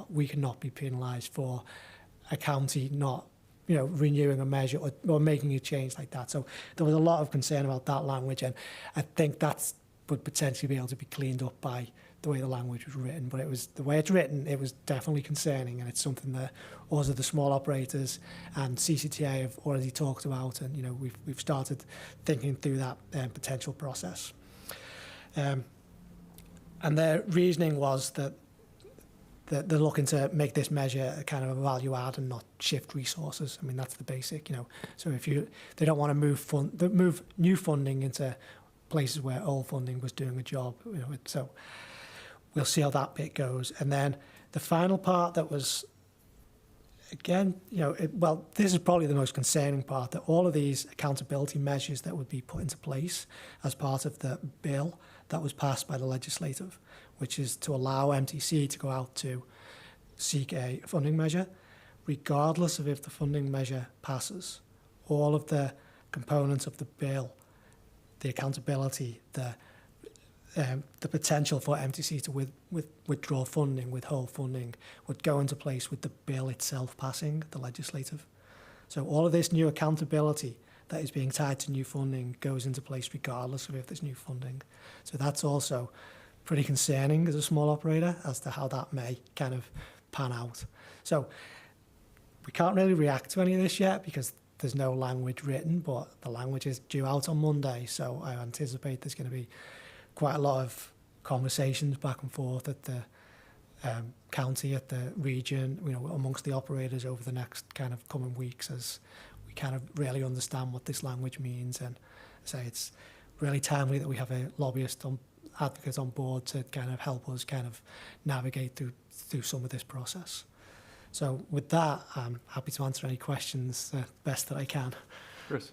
We cannot be penalised for a county not, you know, renewing a measure or making a change like that. So there was a lot of concern about that language, and I think that would potentially be able to be cleaned up by the way the language was written. But the way it's written, it was definitely concerning, and it's something that also the small operators and CCTA have already talked about, and, you know, we've started thinking through that potential process. And their reasoning was that they're looking to make this measure a kind of a value add and not shift resources. I mean, that's the basic, you know. So they don't want to move new funding into places where old funding was doing a job, you know. So we'll see how that bit goes. And then the final part that was, again, you know, this is probably the most concerning part, that all of these accountability measures that would be put into place as part of the bill that was passed by the legislative, which is to allow MTC to go out to seek a funding measure, regardless of if the funding measure passes. All of the components of the bill, the accountability, the potential for MTC to withdraw funding, withhold funding, would go into place with the bill itself passing, the legislative. So all of this new accountability that is being tied to new funding goes into place regardless of if there's new funding. So that's also pretty concerning as a small operator as to how that may kind of pan out. So we can't really react to any of this yet because there's no language written, but the language is due out on Monday, so I anticipate there's going to be quite a lot of conversations back and forth at the county, at the region, you know, amongst the operators over the next kind of coming weeks as we kind of really understand what this language means. And say it's really timely that we have a lobbyist advocate on board to kind of help us kind of navigate through some of this process. So with that, I'm happy to answer any questions best that I can. Chris?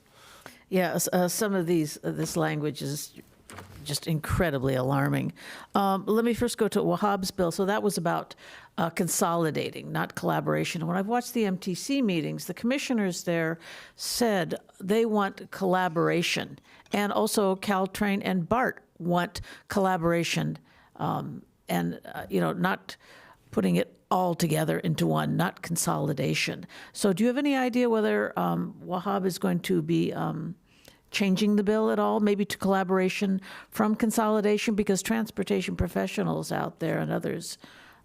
Yeah, some of this language is just incredibly alarming. Let me first go to Wahab's bill. So that was about consolidating, not collaboration. When I've watched the MTC meetings, the commissioners there said they want collaboration, and also Caltrain and BART want collaboration, and you know, not putting it all together into one, not consolidation. So do you have any idea whether Wahab is going to be changing the bill at all, maybe to collaboration from consolidation? Because transportation professionals out there and others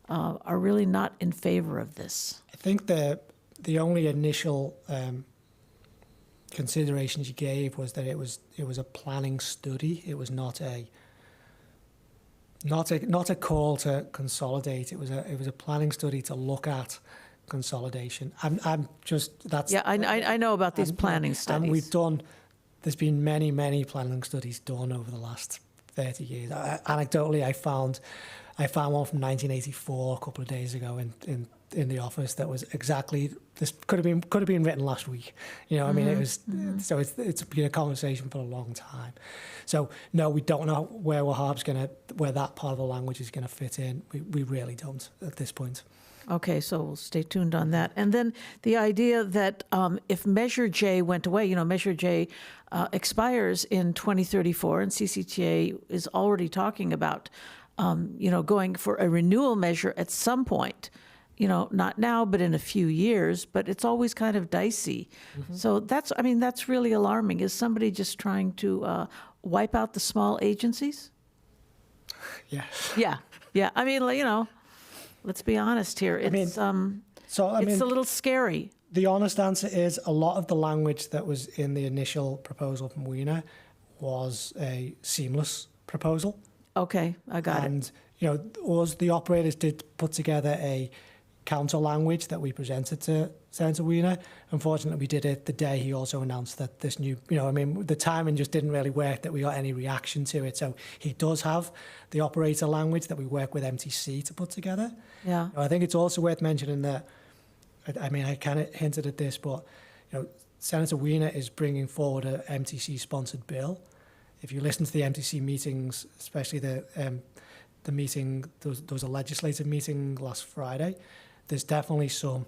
are really not in favor of this. I think the only initial considerations you gave was that it was a planning study. It was not a call to consolidate. It was a planning study to look at consolidation. I'm just that's Yeah, I know about these planning studies. And there's been many planning studies done over the last 30 years. Anecdotally, I found one from 1984 a couple of days ago in the office that was exactly this. Could have been written last week. You know, I mean, it was. So it's been a conversation for a long time. So no, we don't know where where that part of the language is gonna fit in. We really don't at this point. Okay, so we'll stay tuned on that. And then the idea that if Measure J went away, you know, Measure J expires in 2034, and CCTA is already talking about, you know, going for a renewal measure at some point, not now, but in a few years, but it's always kind of dicey. So that's really alarming. Is somebody just trying to wipe out the small agencies? Yeah. Yeah. Let's be honest here. It's, it's a little scary. The honest answer is a lot of the language that was in the initial proposal from Wiener was a seamless proposal. Okay, I got it. And, us, the operators did put together a counter language that we presented to Senator Wiener. Unfortunately, we did it the day he also announced that this new, the timing just didn't really work, that we got any reaction to it. So he does have the operator language that we work with MTC to put together. Yeah. I think it's also worth mentioning that, I kind of hinted at this, but, Senator Wiener is bringing forward a MTC-sponsored bill. If you listen to the MTC meetings, especially the meeting, there was a legislative meeting last Friday, there's definitely some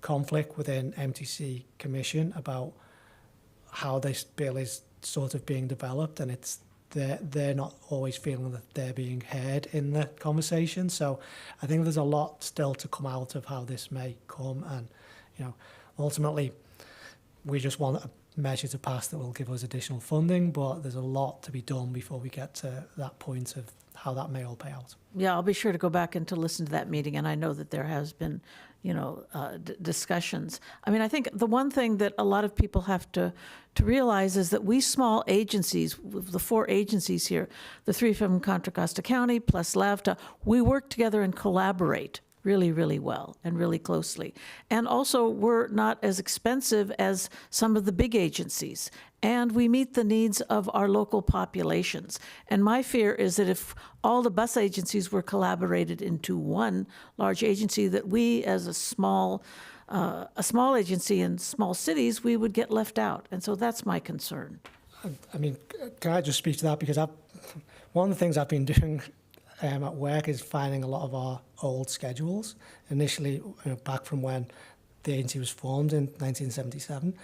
conflict within MTC Commission about how this bill is sort of being developed, and they're not always feeling that they're being heard in the conversation. So I think there's a lot still to come out of how this may come, and ultimately we just want a measure to pass that will give us additional funding, but there's a lot to be done before we get to that point of how that may all pay out. Yeah, I'll be sure to go back and to listen to that meeting, and I know that there has been, discussions. I think the one thing that a lot of people have to realize is that we small agencies, the 4 agencies here, the 3 from Contra Costa County plus LAVTA, we work together and collaborate really, really well and really closely. And also, we're not as expensive as some of the big agencies, and we meet the needs of our local populations. And my fear is that if all the bus agencies were collaborated into one large agency, that we, as a small agency in small cities, we would get left out. And so that's my concern. Can I just speak to that? Because one of the things I've been doing at work is finding a lot of our old schedules, initially back from when the agency was formed in 1977.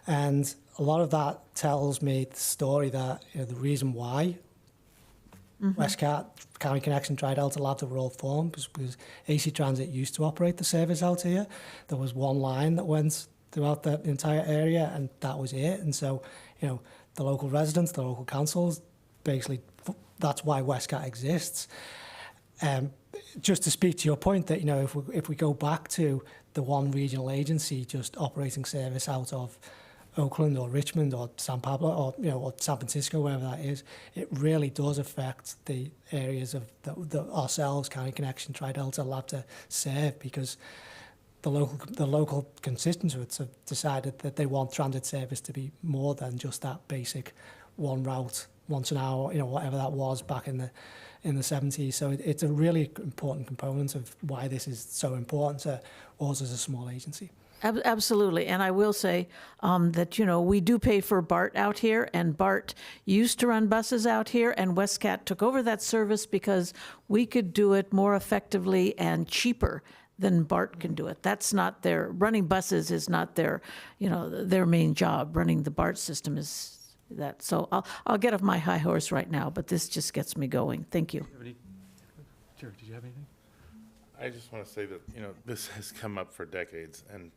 And a lot of that tells me the story that the reason why Westcat, County Connection, Tri-Delta, LAVTA were all formed was because AC Transit used to operate the service out here. There was one line that went throughout the entire area, and that was it. And so, the local residents, the local councils, basically, that's why Westcat exists. Just to speak to your point that, if we go back to the one regional agency just operating service out of Oakland or Richmond or San Pablo or San Francisco, wherever that is, it really does affect the areas of the ourselves, County Connection, Tri-Delta, LAVTA serve, because the local constituents have decided that they want transit service to be more than just that basic one route once an hour, whatever that was back in the 70s. So it's a really important component of why this is so important to us as a small agency. Absolutely. And I will say that, we do pay for BART out here, and BART used to run buses out here, and Westcat took over that service because we could do it more effectively and cheaper than BART can do it. That's not running buses is not their main job. Running the BART system is that. So I'll get off my high horse right now, but this just gets me going. Thank you. Jerry, did you have anything? I just want to say that, this has come up for decades, and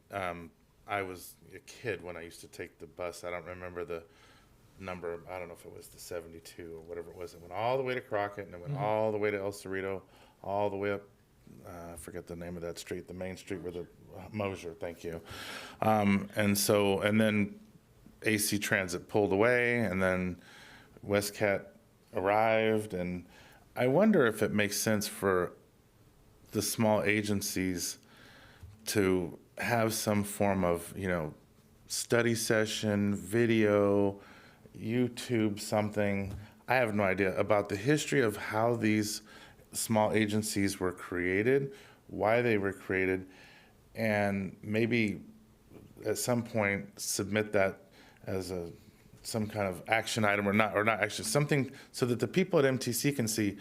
I was a kid when I used to take the bus. I don't remember the number. I don't know if it was the 72 or whatever it was. It went all the way to Crockett, and it went all the way to El Cerrito, all the way up, I forget the name of that street, the main street where the Mosier, thank you. And then AC Transit pulled away, and then Westcat arrived, and I wonder if it makes sense for the small agencies to have some form of, study session, video, YouTube, something. I have no idea about the history of how these small agencies were created, why they were created, and maybe at some point submit that as some kind of action item or not action, something so that the people at MTC can see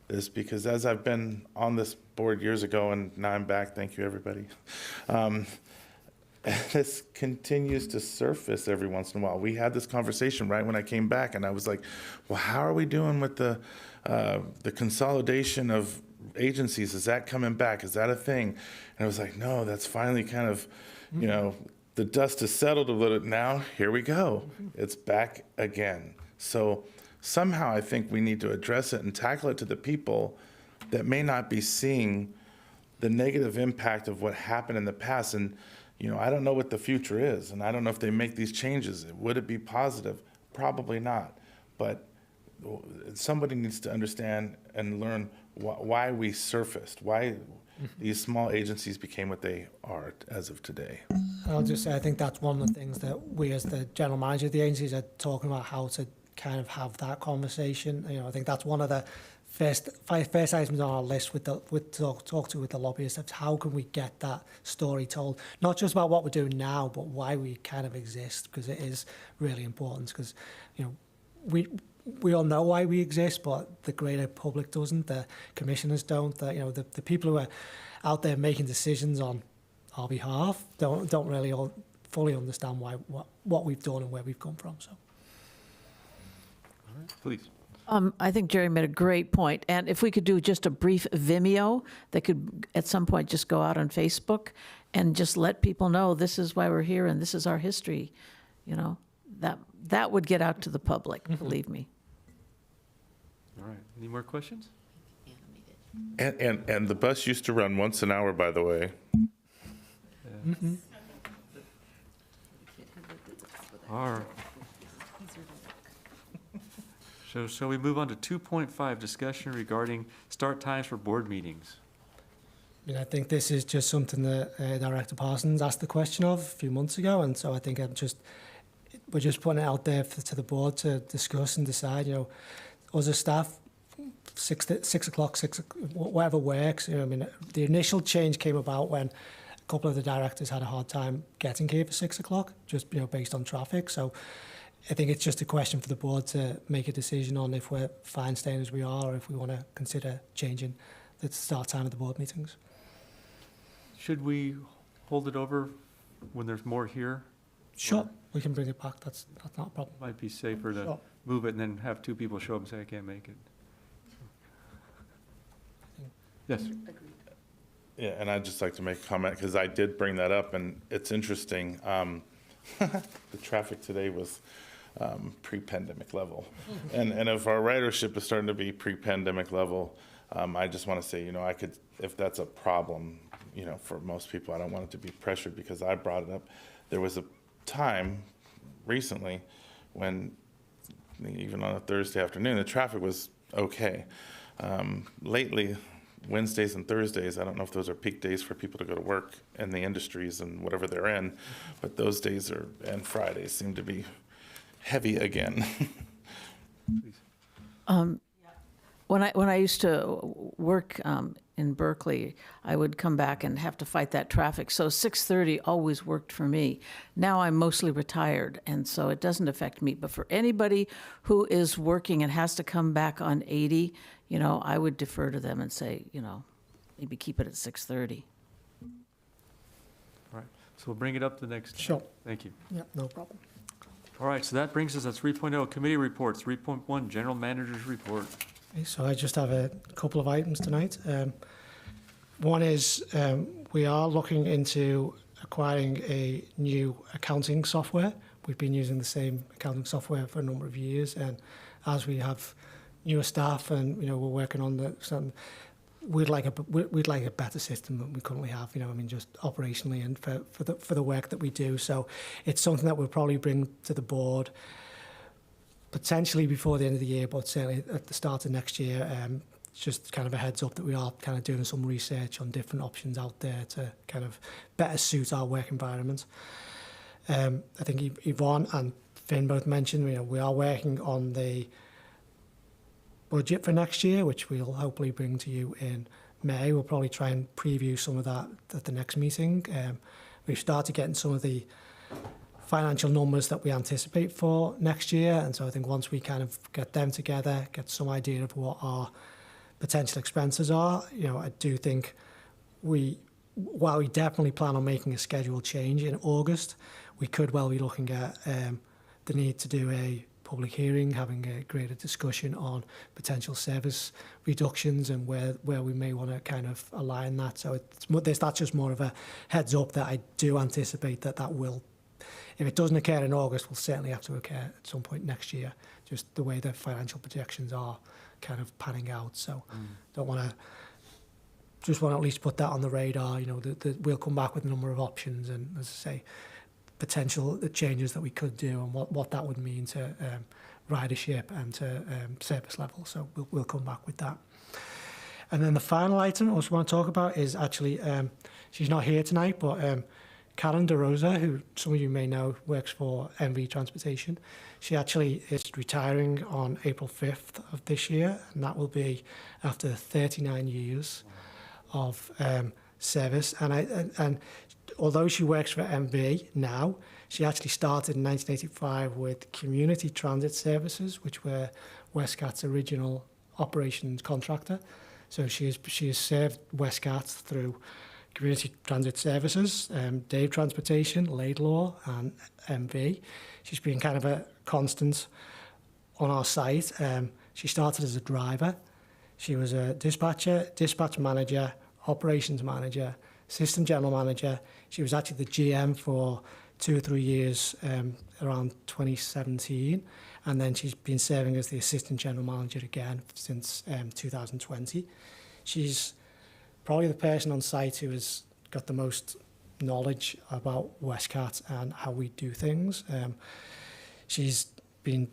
this, because as I've been on this board years ago and now I'm back, thank you everybody, this continues to surface every once in a while. We had this conversation right when I came back, and I was like, well, how are we doing with the consolidation of agencies, is that coming back? Is that a thing? And I was like, no, that's finally kind of, you know, the dust has settled a little. Now, here we go. It's back again. So somehow I think we need to address it and tackle it to the people that may not be seeing the negative impact of what happened in the past. And, you know, I don't know what the future is, and I don't know if they make these changes. Would it be positive? Probably not. But somebody needs to understand and learn why we surfaced, why these small agencies became what they are as of today. I'll just say, I think that's one of the things that we as the general manager of the agencies are talking about, how to kind of have that conversation. You know, I think that's one of the first items on our list with talk to the lobbyists. Of how can we get that story told, not just about what we're doing now, but why we kind of exist, because it is really important. Because, you know, we all know why we exist, but the greater public doesn't. The commissioners don't. You know, the people who are out there making decisions on our behalf don't really all fully understand what we've done and where we've come from. So, All right, please. I think Jerry made a great point, and if we could do just a brief Vimeo that could at some point just go out on Facebook and just let people know this is why we're here and this is our history, you know, that would get out to the public, believe me. All right, any more questions? And the bus used to run once an hour, by the way. All right. So shall we move on to 2.5, discussion regarding start times for board meetings? I mean, I think this is just something that Director Parsons asked the question of a few months ago, and so I think we're just putting it out there to the board to discuss and decide. You know, us as staff, 6 o'clock, whatever works. You know, I mean, the initial change came about when a couple of the directors had a hard time getting here for 6 o'clock, just, you know, based on traffic. So I think it's just a question for the board to make a decision on if we're fine staying as we are, or if we want to consider changing the start time of the board meetings. Should we hold it over when there's more here? Sure, we can bring it back. That's not a problem. Might be safer to Sure. move it and then have 2 people show up and say, I can't make it. Yes. Yeah, and I'd just like to make a comment, because I did bring that up, and it's interesting. The traffic today was pre-pandemic level. And if our ridership is starting to be pre-pandemic level, I just want to say, you know, if that's a problem, you know, for most people, I don't want it to be pressured, because I brought it up. There was a time recently when, even on a Thursday afternoon, the traffic was okay. Lately, Wednesdays and Thursdays, I don't know if those are peak days for people to go to work in the industries and whatever they're in, but those days and Fridays seem to be heavy again. When I used to work in Berkeley, I would come back and have to fight that traffic. So 6:30 always worked for me. Now I'm mostly retired, and so it doesn't affect me. But for anybody who is working and has to come back on 80, you know, I would defer to them and say, you know, maybe keep it at 6:30. All right, so we'll bring it up the next time. Sure. Thank you. Yeah, no problem. All right, so that brings us to 3.0, committee reports. 3.1, general manager's report. Okay, so I just have a couple of items tonight. One is we are looking into acquiring a new accounting software. We've been using the same accounting software for a number of years, and as we have newer staff and, you know, we're working on we'd like a better system than we currently have. You know, I mean, just operationally and for the work that we do. So it's something that we'll probably bring to the board potentially before the end of the year, but certainly at the start of next year. Just kind of a heads up that we are kind of doing some research on different options out there to kind of better suit our work environment. I think Yvonne and Finn both mentioned, you know, we are working on the budget for next year, which we'll hopefully bring to you in May. We'll probably try and preview some of that at the next meeting. We've started getting some of the financial numbers that we anticipate for next year, and so I think once we kind of get them together, get some idea of what our potential expenses are, you know, I do think while we definitely plan on making a schedule change in August, we could well be looking at the need to do a public hearing, having a greater discussion on potential service reductions and where we may want to kind of align that. So that's just more of a heads up that I do anticipate that will, if it doesn't occur in August, will certainly have to occur at some point next year, just the way the financial projections are kind of panning out. So don't want to, just want to at least put that on the radar. You know, we'll come back with a number of options and, as I say, potential changes that we could do and what that would mean to ridership and to service level. So we'll come back with that. And then the final item I also want to talk about is actually, she's not here tonight, but Karen DeRosa, who some of you may know, works for MV Transportation. She actually is retiring on April 5th of this year, and that will be after 39 years of service. And although she works for MV now, she actually started in 1985 with Community Transit Services, which were Westcat's original operations contractor. So she has served Westcat through Community Transit Services, Dave Transportation, Laidlaw, and MV. She's been kind of a constant on our site. She started as a driver. She was a dispatcher, dispatch manager, operations manager, system general manager. She was actually the GM for 2 or 3 years around 2017. And then she's been serving as the assistant general manager again since 2020. She's probably the person on site who has got the most knowledge about Westcat and how we do things. She's been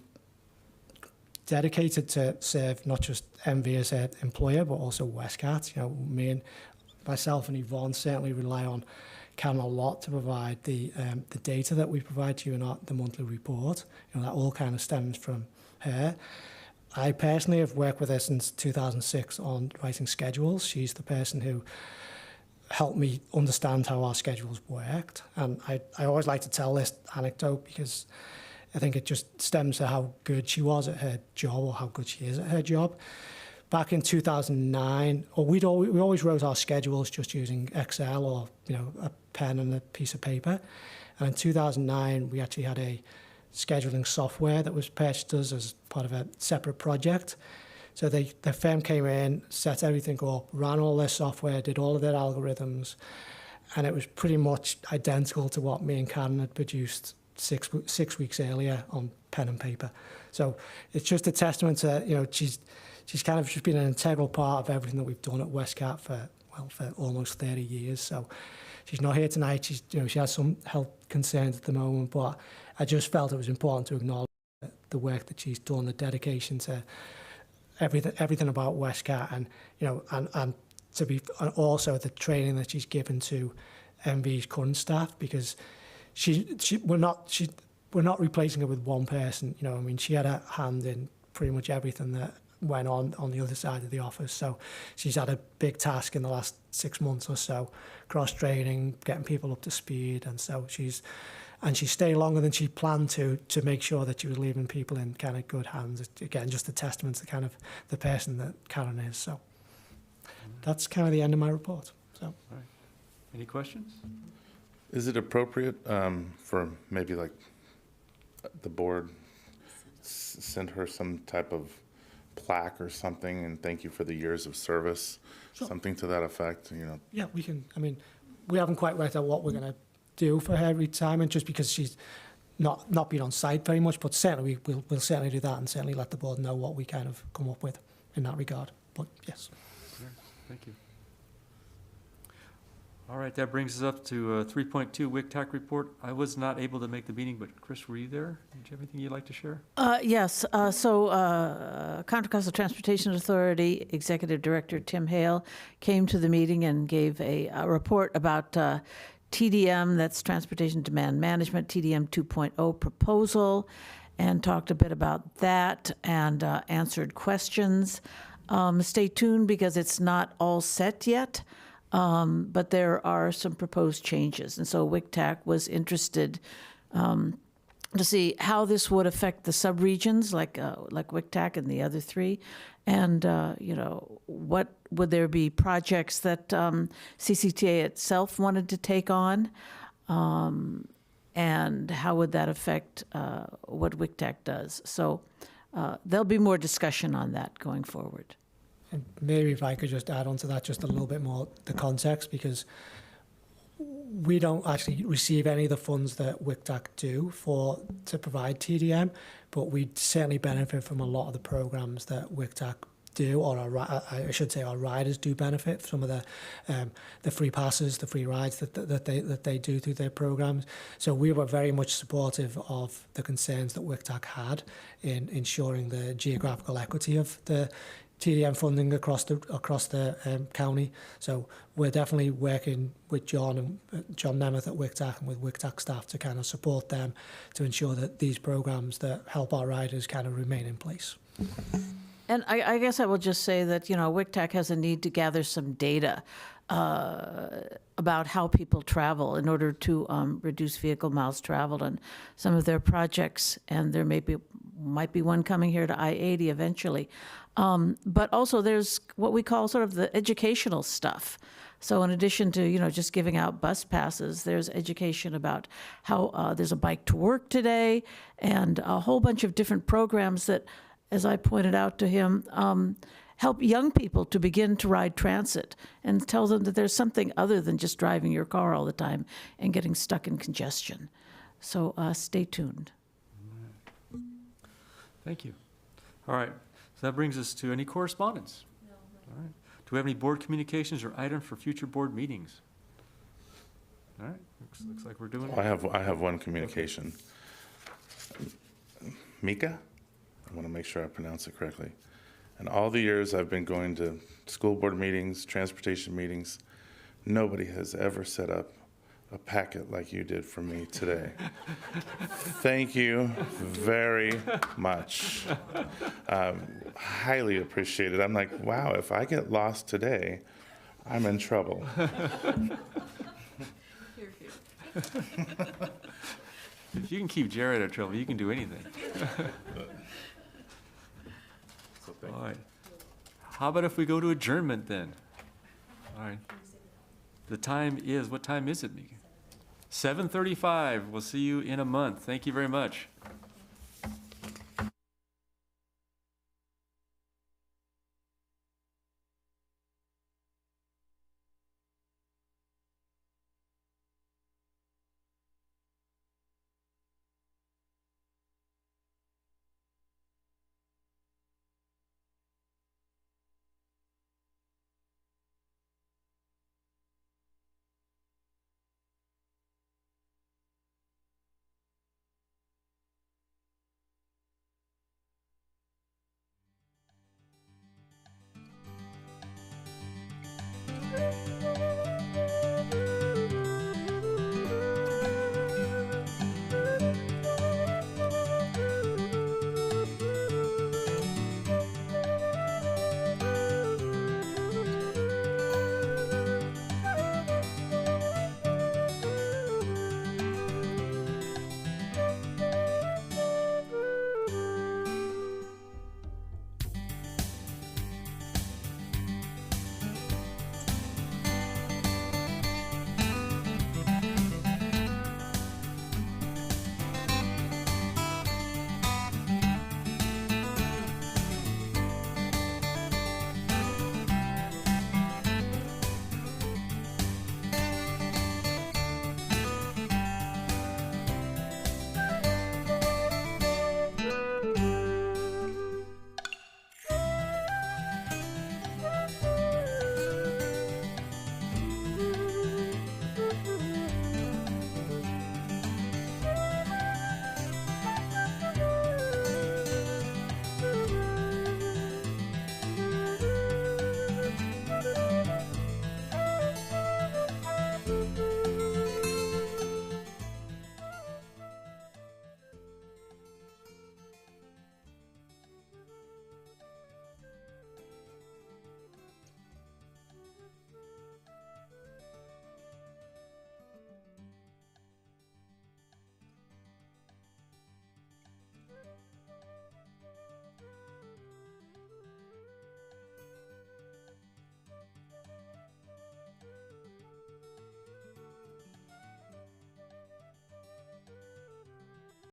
dedicated to serve not just MV as an employer, but also Westcat. You know, me and myself and Yvonne certainly rely on Karen a lot to provide the data that we provide to you in the monthly report. You know, that all kind of stems from her. I personally have worked with her since 2006 on writing schedules. She's the person who helped me understand how our schedules worked. And I always like to tell this anecdote because I think it just stems to how good she was at her job, or how good she is at her job. Back in 2009, we always wrote our schedules just using Excel or, you know, a pen and a piece of paper. And in 2009, we actually had a scheduling software that was purchased us as part of a separate project. So the firm came in, set everything up, ran all their software, did all of their algorithms, and it was pretty much identical to what me and Karen had produced six weeks earlier on pen and paper. So it's just a testament to, you know, she's kind of just been an integral part of everything that we've done at Westcat for almost 30 years. So she's not here tonight. She has some health concerns at the moment, but I just felt it was important to acknowledge the work that she's done, the dedication to everything about Westcat, and, you know, and also the training that she's given to MV's current staff, because we're not replacing her with one person. You know, I mean, she had a hand in pretty much everything that went on the other side of the office. So she's had a big task in the last 6 months or so, cross-training, getting people up to speed. And so she stayed longer than she planned to make sure that she was leaving people in kind of good hands. Again, just a testament to kind of the person that Karen is. So that's kind of the end of my report. So. All right. Any questions? Is it appropriate for maybe like the board send her some type of plaque or something and thank you for the years of service, Sure. Something to that effect, you know? Yeah, we can. I mean, we haven't quite worked out what we're going to do for her retirement, just because she's not been on site very much, but certainly we'll certainly do that, and certainly let the board know what we kind of come up with in that regard. But yes. All right. Thank you. All right, that brings us up to 3.2 WICTAC report. I was not able to make the meeting, but Chris, were you there? Did you have anything you'd like to share? Yes. Contra Costa Transportation Authority Executive Director Tim Hale came to the meeting and gave a report about TDM, that's Transportation Demand Management, TDM 2.0 proposal, and talked a bit about that and answered questions. Stay tuned because it's not all set yet. But there are some proposed changes. And so WICTAC was interested to see how this would affect the subregions like WICTAC and the other three. And, you know, what would there be projects that CCTA itself wanted to take on? and how would that affect what WICTAC does? So there'll be more discussion on that going forward. And maybe if I could just add on to that just a little bit more, the context, because we don't actually receive any of the funds that WICTAC do to provide TDM, but we certainly benefit from a lot of the programs that WICTAC do, or I should say our riders do benefit from some of the free passes, the free rides that they do through their programs. So we were very much supportive of the concerns that WICTAC had in ensuring the geographical equity of the TDM funding across the county. So we're definitely working with John Nemeth at WICTAC and with WICTAC staff to kind of support them to ensure that these programs that help our riders kind of remain in place. And I guess I will just say that, WICTAC has a need to gather some data about how people travel in order to reduce vehicle miles traveled on some of their projects. And there might be one coming here to I-80 eventually. But also there's what we call sort of the educational stuff. So in addition to, just giving out bus passes, there's education about how there's a bike to work today and a whole bunch of different programs that, as I pointed out to him, help young people to begin to ride transit and tell them that there's something other than just driving your car all the time and getting stuck in congestion. So stay tuned. Thank you. All right, so that brings us to any correspondence? No. All right. Do we have any board communications or items for future board meetings? All right, looks like we're doing it. I have one communication. Mika? I want to make sure I pronounce it correctly. And all the years I've been going to school board meetings, transportation meetings, nobody has ever set up a packet like you did for me today. Thank you very much. Highly appreciated. I'm like, wow, if I get lost today, I'm in trouble. If you can keep Jared out of trouble, you can do anything. All right. How about if we go to adjournment then? All right. The time is, what time is it, Mika? 7:35. We'll see you in a month. Thank you very much.